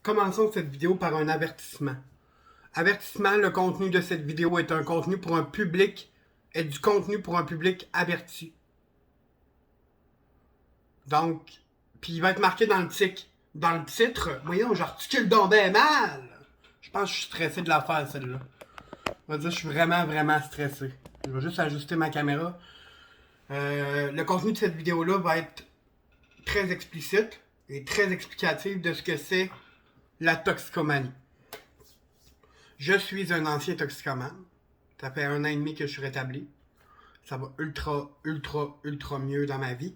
Commençons cette vidéo par un avertissement. Avertissement, le contenu de cette vidéo est un contenu pour un public, est du contenu pour un public averti. Donc, puis il va être marqué dans le titre. Voyons, j'articule donc bien mal. Je pense que je suis stressé de la faire, celle-là. On va dire que je suis vraiment stressé. Je vais juste ajuster ma caméra. Le contenu de cette vidéo-là va être très explicite et très explicatif de ce que c'est la toxicomanie. Je suis un ancien toxicomane. Ça fait 1 an et demi que je suis rétabli. Ça va ultra mieux dans ma vie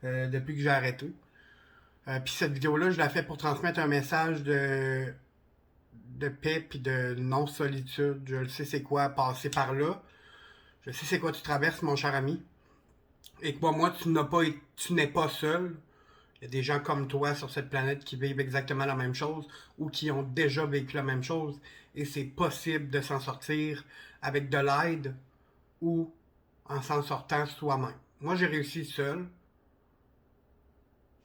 depuis que j'ai arrêté. Puis cette vidéo-là, je la fais pour transmettre un message de paix puis de non-solitude. Je le sais c'est quoi passer par là. Je sais c'est quoi tu traverses, mon cher ami. Et que moi, tu n'es pas seul. Il y a des gens comme toi sur cette planète qui vivent exactement la même chose ou qui ont déjà vécu la même chose. Et c'est possible de s'en sortir avec de l'aide ou en s'en sortant soi-même. Moi, j'ai réussi seul,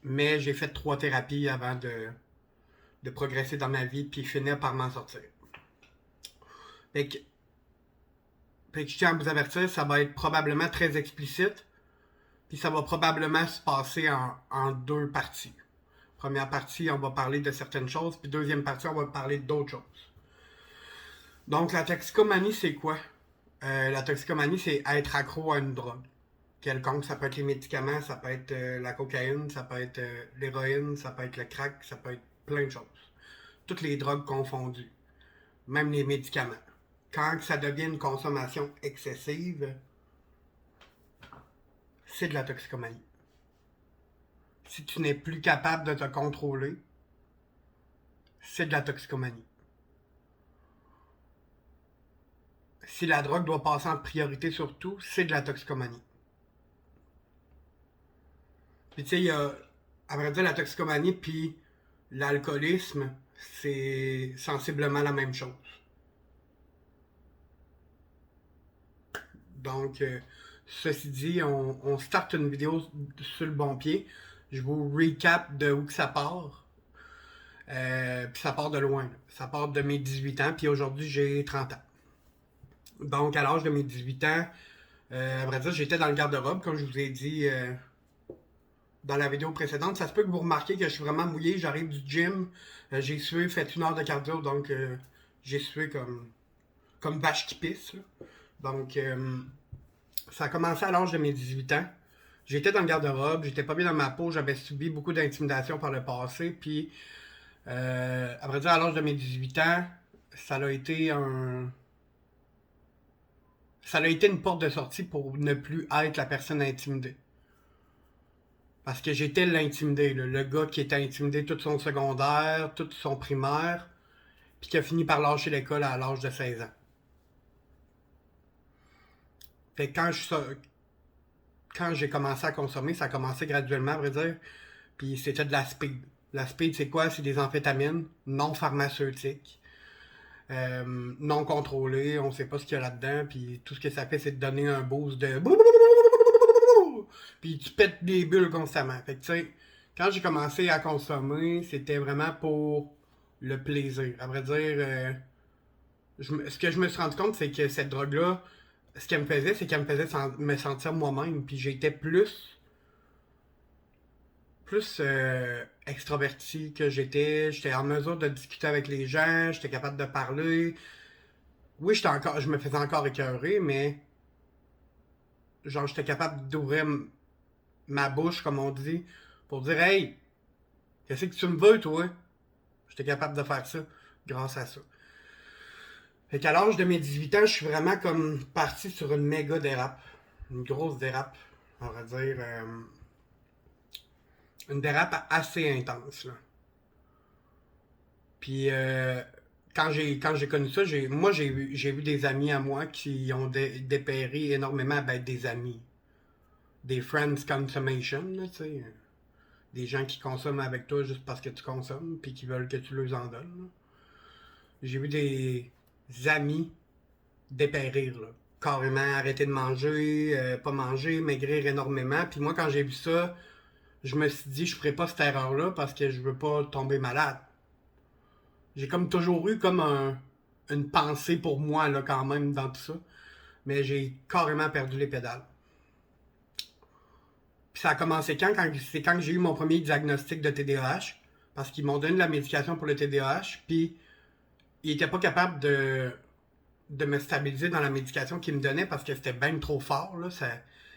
mais j'ai fait 3 thérapies avant de progresser dans ma vie puis finir par m'en sortir. Fait que je tiens à vous avertir, ça va être probablement très explicite. Puis ça va probablement se passer en 2 parties. Première partie, on va parler de certaines choses. Puis deuxième partie, on va parler d'autres choses. Donc la toxicomanie, c'est quoi? La toxicomanie, c'est être accro à une drogue. Quelconque, ça peut être les médicaments, ça peut être la cocaïne, ça peut être l'héroïne, ça peut être le crack, ça peut être plein de choses. Toutes les drogues confondues. Même les médicaments. Quand ça devient une consommation excessive, c'est de la toxicomanie. Si tu n'es plus capable de te contrôler, c'est de la toxicomanie. Si la drogue doit passer en priorité sur tout, c'est de la toxicomanie. Puis tu sais, il y a, à vrai dire, la toxicomanie puis l'alcoolisme, c'est sensiblement la même chose. Donc, ceci dit, on starte une vidéo sur le bon pied. Je vous recap de où que ça part. Puis ça part de loin. Là. Ça part de mes 18 ans, puis aujourd'hui j'ai 30 ans. Donc, à l'âge de mes 18 ans, à vrai dire, j'étais dans le garde-robe, comme je vous ai dit dans la vidéo précédente. Ça se peut que vous remarquiez que je suis vraiment mouillé. J'arrive du gym, j'ai sué, fait 1 heure de cardio, donc j'ai sué comme vache qui pisse. Là. Donc, ça a commencé à l'âge de mes 18 ans. J'étais dans le garde-robe, j'étais pas bien dans ma peau, j'avais subi beaucoup d'intimidation par le passé, puis à vrai dire, à l'âge de mes 18 ans, ça a été une porte de sortie pour ne plus être la personne intimidée. Parce que j'étais l'intimidé, le gars qui était intimidé tout son secondaire, tout son primaire, puis qui a fini par lâcher l'école à l'âge de 16 ans. Fait que quand j'ai commencé à consommer, ça a commencé graduellement, à vrai dire, puis c'était de la speed. La speed, c'est quoi? C'est des amphétamines non pharmaceutiques, non contrôlées, on sait pas ce qu'il y a là-dedans, puis tout ce que ça fait, c'est de donner un boost de... Puis tu pètes des bulles constamment. Fait que tu sais, quand j'ai commencé à consommer, c'était vraiment pour le plaisir. À vrai dire, ce que je me suis rendu compte, c'est que cette drogue-là, ce qu'elle me faisait, c'est qu'elle me faisait me sentir moi-même. Puis j'étais plus extraverti que j'étais en mesure de discuter avec les gens, j'étais capable de parler. Oui, je me faisais encore écœurer, mais genre j'étais capable d'ouvrir ma bouche, comme on dit, pour dire hey, qu'est-ce que tu me veux, toi? J'étais capable de faire ça grâce à ça. Fait qu'à l'âge de mes 18 ans, je suis vraiment comme parti sur une méga dérape. Une grosse dérape, on va dire. Une dérape assez intense, là. Puis quand j'ai connu ça, j'ai vu des amis à moi qui ont dépéri énormément, ben des amis. Des friends consummation, là, tu sais. Des gens qui consomment avec toi juste parce que tu consommes, puis qui veulent que tu leur en donnes. Là. J'ai vu des amis dépérir, là. Carrément arrêter de manger, pas manger, maigrir énormément. Puis moi, quand j'ai vu ça, je me suis dit, je ferai pas cette erreur-là parce que je veux pas tomber malade. J'ai comme toujours eu comme une pensée pour moi, là, quand même, dans tout ça. Mais j'ai carrément perdu les pédales. Puis ça a commencé c'est quand j'ai eu mon premier diagnostic de TDAH. Parce qu'ils m'ont donné de la médication pour le TDAH. Puis ils n'étaient pas capables de me stabiliser dans la médication qu'ils me donnaient parce que c'était bien trop fort. Là.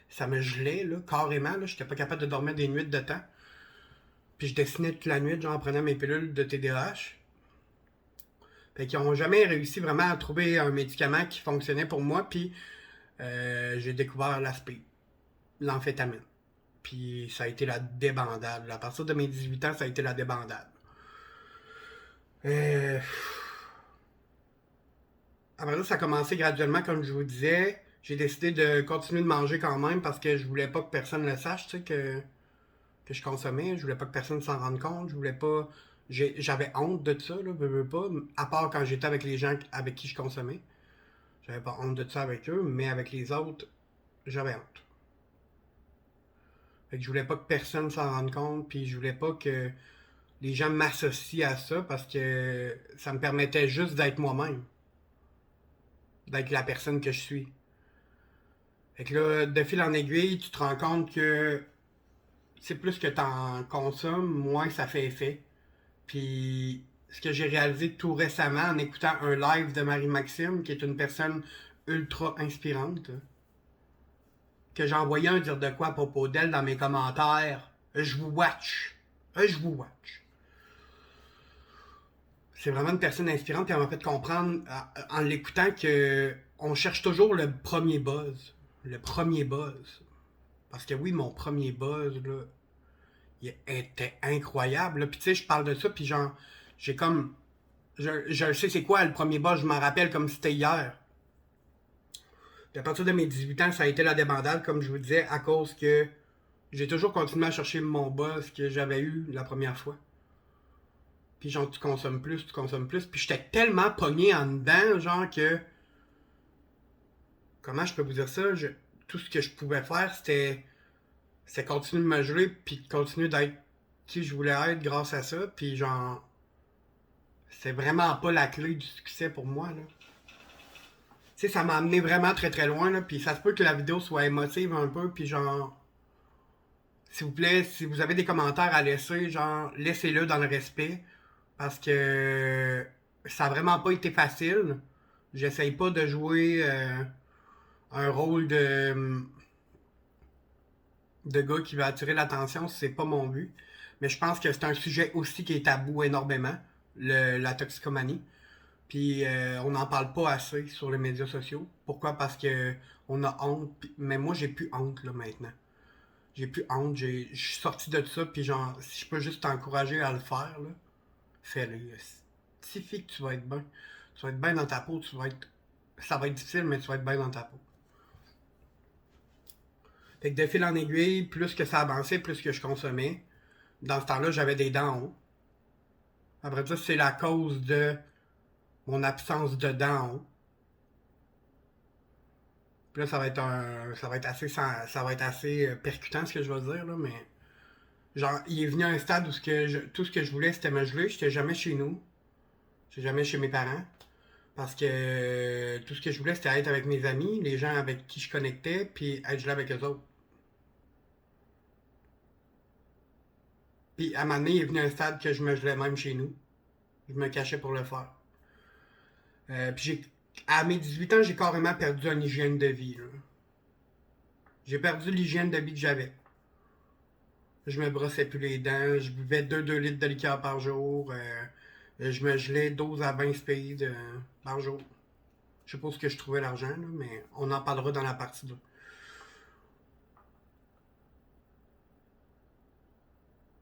Ça me gelait, là, carrément. Là. J'étais pas capable de dormir des nuits de temps. Puis je dessinais toute la nuit, genre en prenant mes pilules de TDAH. Fait qu'ils ont jamais réussi vraiment à trouver un médicament qui fonctionnait pour moi. Puis j'ai découvert l'aspect, l'amphétamine. Puis ça a été la débandade. À partir de mes 18 ans, ça a été la débandade. Euh... Après ça, ça a commencé graduellement, comme je vous disais. J'ai décidé de continuer de manger quand même parce que je voulais pas que personne le sache, tu sais, que je consommais. Je voulais pas que personne s'en rende compte. Je voulais pas. J'avais honte de ça, là, veux pas. À part quand j'étais avec les gens avec qui je consommais. J'avais pas honte de ça avec eux, mais avec les autres, j'avais honte. Fait que je voulais pas que personne s'en rende compte, puis je voulais pas que les gens m'associent à ça parce que ça me permettait juste d'être moi-même. D'être la personne que je suis. Fait que là, de fil en aiguille, tu te rends compte que c'est plus que t'en consommes, moins ça fait effet. Puis ce que j'ai réalisé tout récemment en écoutant un live de Marie-Maxime, qui est une personne ultra inspirante, que j'ai envoyé un dire de quoi à propos d'elle dans mes commentaires. Je vous watch. Je vous watch. C'est vraiment une personne inspirante, qui m'a fait comprendre en l'écoutant que on cherche toujours le premier buzz. Le premier buzz. Parce que oui, mon premier buzz, là, il était incroyable. Là. Puis tu sais, je parle de ça, puis genre, j'ai comme. Je sais c'est quoi le premier buzz, je m'en rappelle comme si c'était hier. Puis à partir de mes 18 ans, ça a été la débandade, comme je vous disais, à cause que j'ai toujours continué à chercher mon buzz que j'avais eu la première fois. Puis genre, tu consommes plus, tu consommes plus. Puis j'étais tellement pogné en dedans, genre que. Comment je peux vous dire ça? Tout ce que je pouvais faire, c'était continuer de me geler, puis continuer d'être qui je voulais être grâce à ça. Puis genre, c'est vraiment pas la clé du succès pour moi, là. Tu sais, ça m'a amené vraiment très très loin, là. Puis ça se peut que la vidéo soit émotive un peu, puis genre. S'il vous plaît, si vous avez des commentaires à laisser, genre, laissez-le dans le respect. Parce que ça a vraiment pas été facile. J'essaye pas de jouer un rôle de gars qui va attirer l'attention, c'est pas mon but. Mais je pense que c'est un sujet aussi qui est tabou énormément, la toxicomanie. Puis on n'en parle pas assez sur les médias sociaux. Pourquoi? Parce que on a honte. Mais moi, j'ai plus honte là maintenant. J'ai plus honte. Je suis sorti de ça. Puis genre, si je peux juste t'encourager à le faire, là, fais-le. Suffit que tu vas être bien. Tu vas être bien dans ta peau. Ça va être difficile, mais tu vas être bien dans ta peau. Fait que de fil en aiguille, plus que ça avançait, plus que je consommais. Dans ce temps-là, j'avais des dents en haut. Après ça, c'est la cause de mon absence de dents en haut. Puis là, ça va être assez percutant ce que je vais dire, là, mais genre, il est venu à un stade où tout ce que je voulais, c'était me geler. J'étais jamais chez nous. J'étais jamais chez mes parents. Parce que tout ce que je voulais, c'était être avec mes amis, les gens avec qui je connectais, puis être gelé avec eux autres. Puis à un moment donné, il est venu à un stade que je me gelais même chez nous. Je me cachais pour le faire. Puis à mes 18 ans, j'ai carrément perdu une hygiène de vie. Là. J'ai perdu l'hygiène de vie que j'avais. Je me brossais plus les dents, je buvais 2 litres de liqueur par jour, je me gelais 12 à 20 speed par jour. Je sais pas où que je trouvais l'argent, là, mais on en parlera dans la partie 2.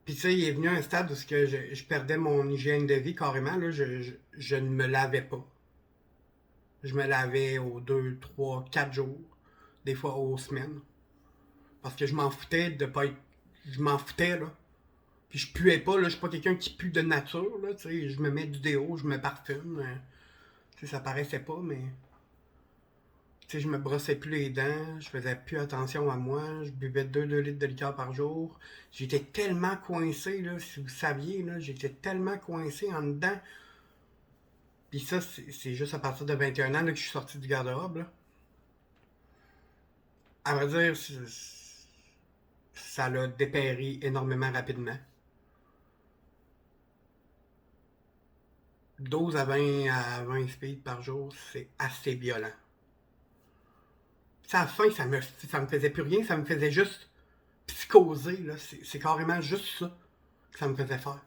Puis tu sais, il est venu à un stade où je perdais mon hygiène de vie carrément, là, je ne me lavais pas. Je me lavais aux 2, 3, 4 jours, des fois aux semaines. Parce que je m'en foutais de pas être. Je m'en foutais, là. Puis je puais pas, là. Je suis pas quelqu'un qui pue de nature, là. Tu sais, je me mets du déo, je me parfume. Tu sais, ça paraissait pas, mais. Tu sais, je me brossais plus les dents, je faisais plus attention à moi, je buvais 2 litres de liqueur par jour. J'étais tellement coincé, là, si vous saviez, là, j'étais tellement coincé en dedans. Puis ça, c'est juste à partir de 21 ans là, que je suis sorti du garde-robe. Là. À vrai dire, ça l'a dépéri énormément rapidement. 12 à 20 speed par jour, c'est assez violent. Puis à la fin, ça me faisait plus rien, ça me faisait juste psychoser. Là. C'est carrément juste ça que ça me faisait faire.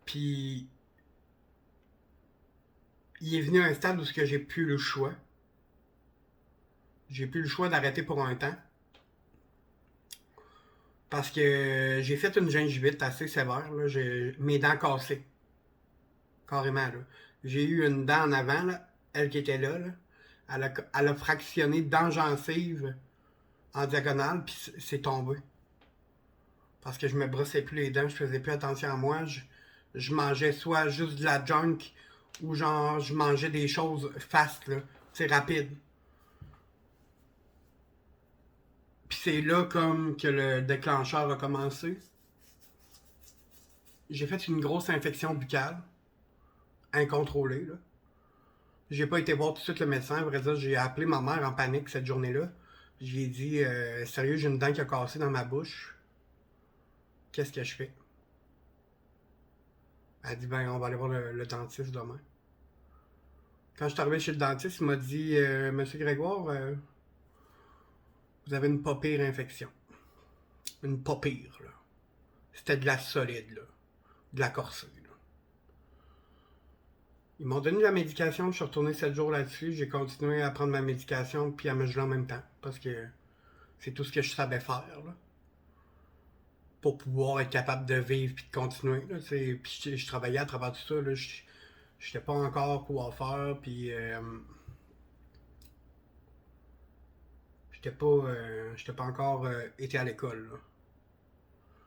Puis il est venu un stade où j'ai plus le choix. J'ai plus le choix d'arrêter pour un temps. Parce que j'ai fait une gingivite assez sévère. Là. J'ai mes dents cassées. Carrément. Là. J'ai eu une dent en avant, là, elle qui était là. Elle a fractionné dent gencive en diagonale, puis c'est tombé. Parce que je me brossais plus les dents, je faisais plus attention à moi. Je mangeais soit juste de la junk, ou genre je mangeais des choses fast, là. C'est rapide. Puis c'est là comme que le déclencheur a commencé. J'ai fait une grosse infection buccale, incontrôlée, là. J'ai pas été voir tout de suite le médecin. À vrai dire, j'ai appelé ma mère en panique cette journée-là. J'ai dit, sérieux, j'ai une dent qui a cassé dans ma bouche. Qu'est-ce que je fais? Elle a dit, ben, on va aller voir le dentiste demain. Quand je suis arrivé chez le dentiste, il m'a dit, Monsieur Grégoire, vous avez une pas pire infection. Une pas pire, là. C'était de la solide, là. De la corsée, là. Ils m'ont donné la médication, je suis retourné 7 jours là-dessus. J'ai continué à prendre ma médication puis à me geler en même temps. Parce que c'est tout ce que je savais faire, là. Pour pouvoir être capable de vivre puis de continuer, là. Puis je travaillais à travers tout ça, là. J'étais pas encore coiffeur, puis j'étais pas encore été à l'école, là.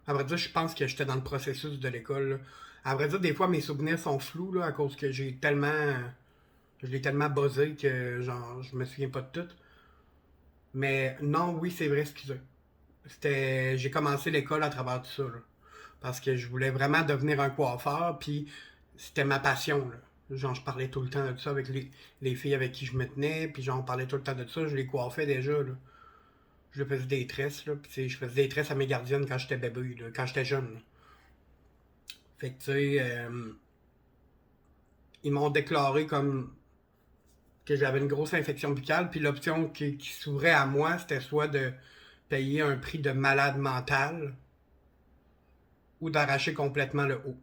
À vrai dire, je pense que j'étais dans le processus de l'école, là. À vrai dire, des fois, mes souvenirs sont flous, là, à cause que je l'ai tellement buzzé que, genre, je me souviens pas de tout. Mais non, oui, c'est vrai, excusez. J'ai commencé l'école à travers tout ça, là. Parce que je voulais vraiment devenir un coiffeur, puis c'était ma passion, là. Genre, je parlais tout le temps de ça avec les filles avec qui je me tenais, puis genre, on parlait tout le temps de ça, je les coiffais déjà, là. Je faisais des tresses, là, puis je faisais des tresses à mes gardiennes quand j'étais bébé, là, quand j'étais jeune, là. Fait que, tu sais, ils m'ont déclaré comme que j'avais une grosse infection buccale, puis l'option qui s'ouvrait à moi, c'était soit de payer un prix de malade mental ou d'arracher complètement le haut.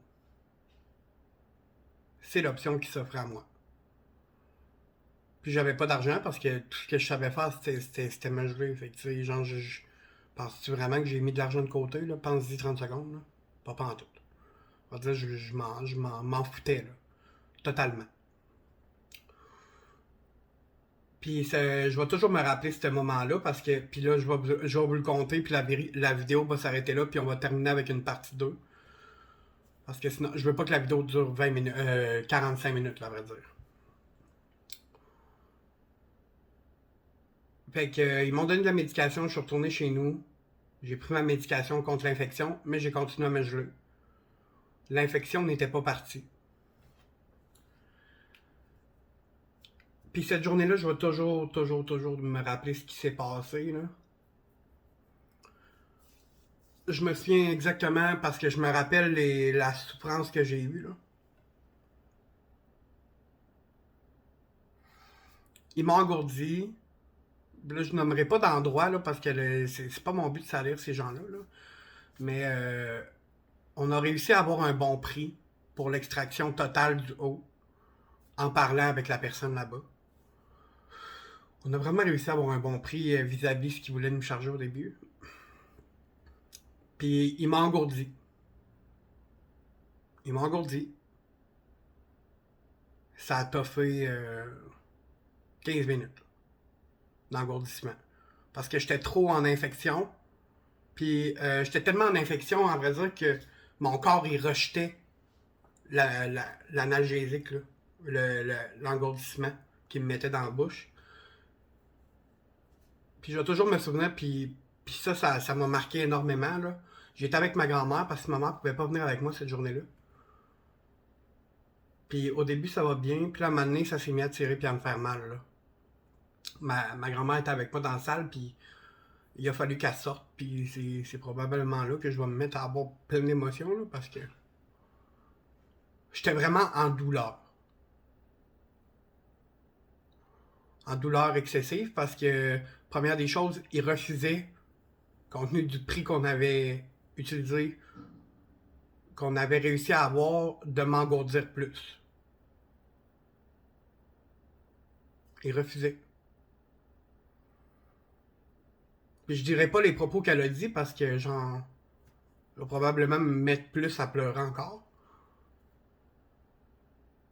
C'est l'option qui s'offrait à moi. Puis j'avais pas d'argent parce que tout ce que je savais faire, c'était me geler. Fait que, tu sais, genre, penses-tu vraiment que j'ai mis de l'argent de côté, là? Pense-y 30 secondes, là. Pas pantoute. On va dire, m'en foutais, là. Totalement. Puis je vais toujours me rappeler ce moment-là parce que, puis là, je vais vous le compter, puis la vidéo va s'arrêter là, puis on va terminer avec une partie 2. Parce que sinon, je veux pas que la vidéo dure 20 minutes, 45 minutes, là, à vrai dire. Fait que, ils m'ont donné de la médication, je suis retourné chez nous. J'ai pris ma médication contre l'infection, mais j'ai continué à me geler. L'infection n'était pas partie. Puis cette journée-là, je vais toujours me rappeler ce qui s'est passé, là. Je me souviens exactement parce que je me rappelle la souffrance que j'ai eue, là. Ils m'ont engourdi. Là, je nommerai pas d'endroit, là, parce que c'est pas mon but de salir ces gens-là, là. Mais on a réussi à avoir un bon prix pour l'extraction totale du haut en parlant avec la personne là-bas. On a vraiment réussi à avoir un bon prix vis-à-vis ce qu'ils voulaient nous charger au début. Puis il m'a engourdi. Il m'a engourdi. Ça a toffé 15 minutes d'engourdissement. Parce que j'étais trop en infection. Puis j'étais tellement en infection, en vrai dire, que mon corps, il rejetait l'analgésique, l'engourdissement qu'il me mettait dans la bouche. Puis je vais toujours me souvenir, puis ça m'a marqué énormément, là. J'étais avec ma grand-mère parce que ma mère pouvait pas venir avec moi cette journée-là. Puis au début, ça va bien. Puis là, à un moment donné, ça s'est mis à tirer puis à me faire mal, là. Ma grand-mère était avec moi dans la salle, puis il a fallu qu'elle sorte. Puis c'est probablement là que je vais me mettre à avoir plein d'émotions, là, parce que j'étais vraiment en douleur. En douleur excessive, parce que, première des choses, il refusait, compte tenu du prix qu'on avait utilisé, qu'on avait réussi à avoir, de m'engourdir plus. Il refusait. Puis je dirais pas les propos qu'elle a dit parce que genre, je vais probablement me mettre plus à pleurer encore.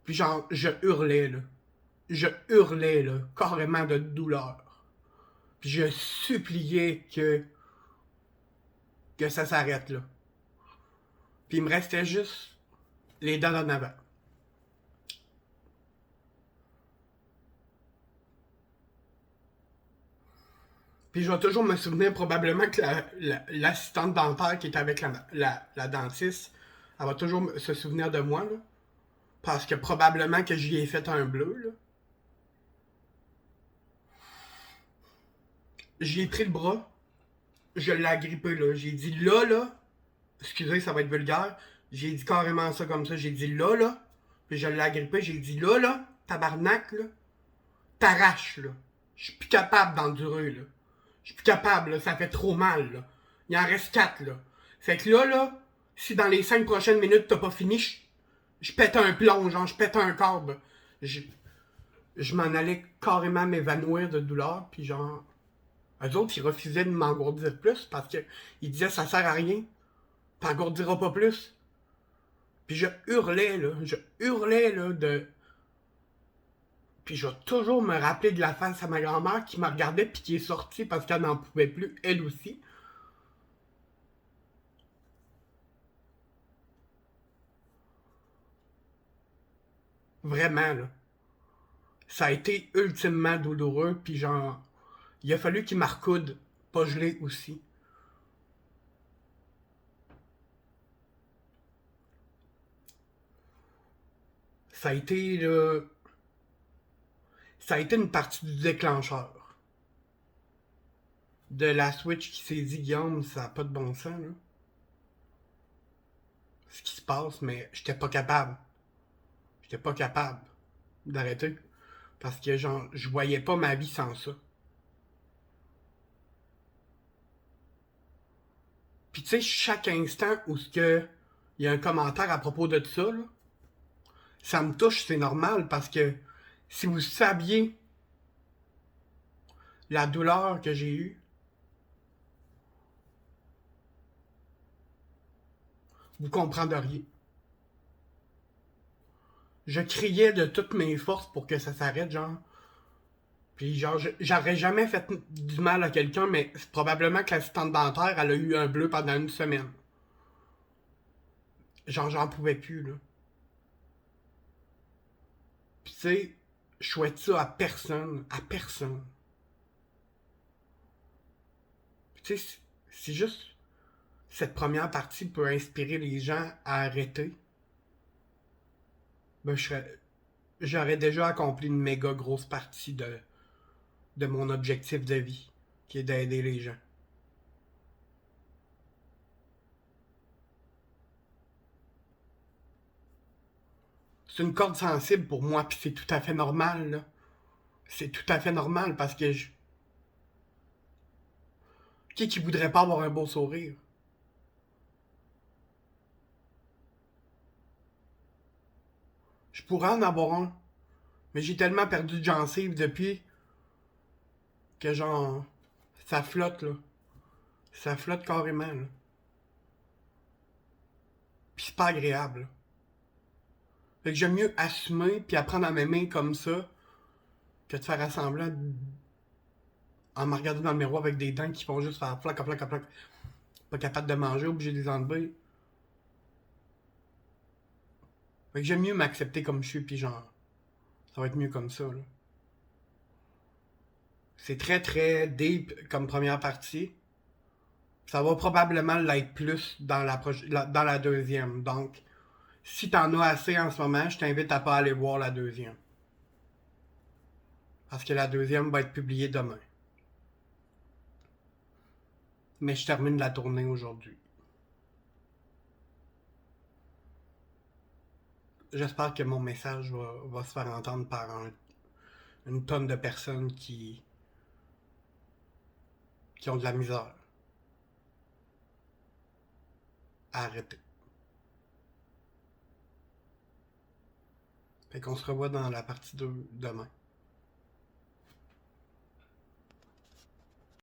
Puis genre, je hurlais là. Je hurlais là, carrément de douleur. Puis je suppliais que ça s'arrête là. Puis il me restait juste les dents en avant. Puis je vais toujours me souvenir probablement que l'assistante dentaire qui était avec la dentiste, elle va toujours se souvenir de moi, là. Parce que probablement que j'y ai fait un bleu, là. J'y ai pris le bras, je l'ai agrippé, là. J'ai dit là, excusez, ça va être vulgaire. J'ai dit carrément ça comme ça. J'ai dit là, puis je l'ai agrippé, j'ai dit là, tabarnak, là, t'arraches, là. Je suis plus capable d'endurer, là. Je suis plus capable, là, ça fait trop mal, là. Il en reste 4, là. Fait que là, si dans les 5 prochaines minutes t'as pas fini, je pète un plomb, genre, je pète un câble. Je, je m'en allais carrément m'évanouir de douleur, puis genre, eux autres, ils refusaient de m'engourdir plus parce qu'ils disaient ça sert à rien, t'engourdiras pas plus. Puis je hurlais, là, de... Puis je vais toujours me rappeler de la face à ma grand-mère qui me regardait puis qui est sortie parce qu'elle n'en pouvait plus, elle aussi. Vraiment, là. Ça a été ultimement douloureux, puis genre, il a fallu qu'il m'arcoude, pas gelé aussi. Ça a été, là, ça a été une partie du déclencheur. De la Switch qui s'est dit, Guillaume, ça n'a pas de bon sens, là. Ce qui se passe, mais j'étais pas capable. J'étais pas capable d'arrêter. Parce que genre, je voyais pas ma vie sans ça. Puis tu sais, chaque instant où il y a un commentaire à propos de ça, là, ça me touche, c'est normal, parce que si vous saviez la douleur que j'ai eue, vous comprendriez. Je criais de toutes mes forces pour que ça s'arrête, genre. Puis genre, j'aurais jamais fait du mal à quelqu'un, mais c'est probablement que l'assistante dentaire, elle a eu un bleu pendant une semaine. Genre, j'en pouvais plus, là. Puis tu sais, je souhaite ça à personne, à personne. Puis tu sais, c'est juste cette première partie peut inspirer les gens à arrêter. Ben, j'aurais déjà accompli une méga grosse partie de mon objectif de vie, qui est d'aider les gens. C'est une corde sensible pour moi, puis c'est tout à fait normal, là. C'est tout à fait normal parce que qui voudrait pas avoir un beau sourire? Je pourrais en avoir un, mais j'ai tellement perdu de gencives depuis que genre, ça flotte, là. Ça flotte carrément, là. Puis c'est pas agréable, là. Fait que j'aime mieux assumer puis apprendre à m'aimer comme ça que de faire semblant en me regardant dans le miroir avec des dents qui font juste faire flac, flac, flac. Pas capable de manger, obligé de les enlever. Fait que j'aime mieux m'accepter comme je suis, puis genre, ça va être mieux comme ça, là. C'est très très deep comme première partie. Ça va probablement l'être plus dans dans la deuxième. Donc, Si t'en as assez en ce moment, je t'invite à pas aller voir la deuxième. Parce que la deuxième va être publiée demain. Mais je termine la tournée aujourd'hui. J'espère que mon message va se faire entendre par une tonne de personnes qui ont de la misère à arrêter. Fait qu'on se revoit dans la partie 2 demain.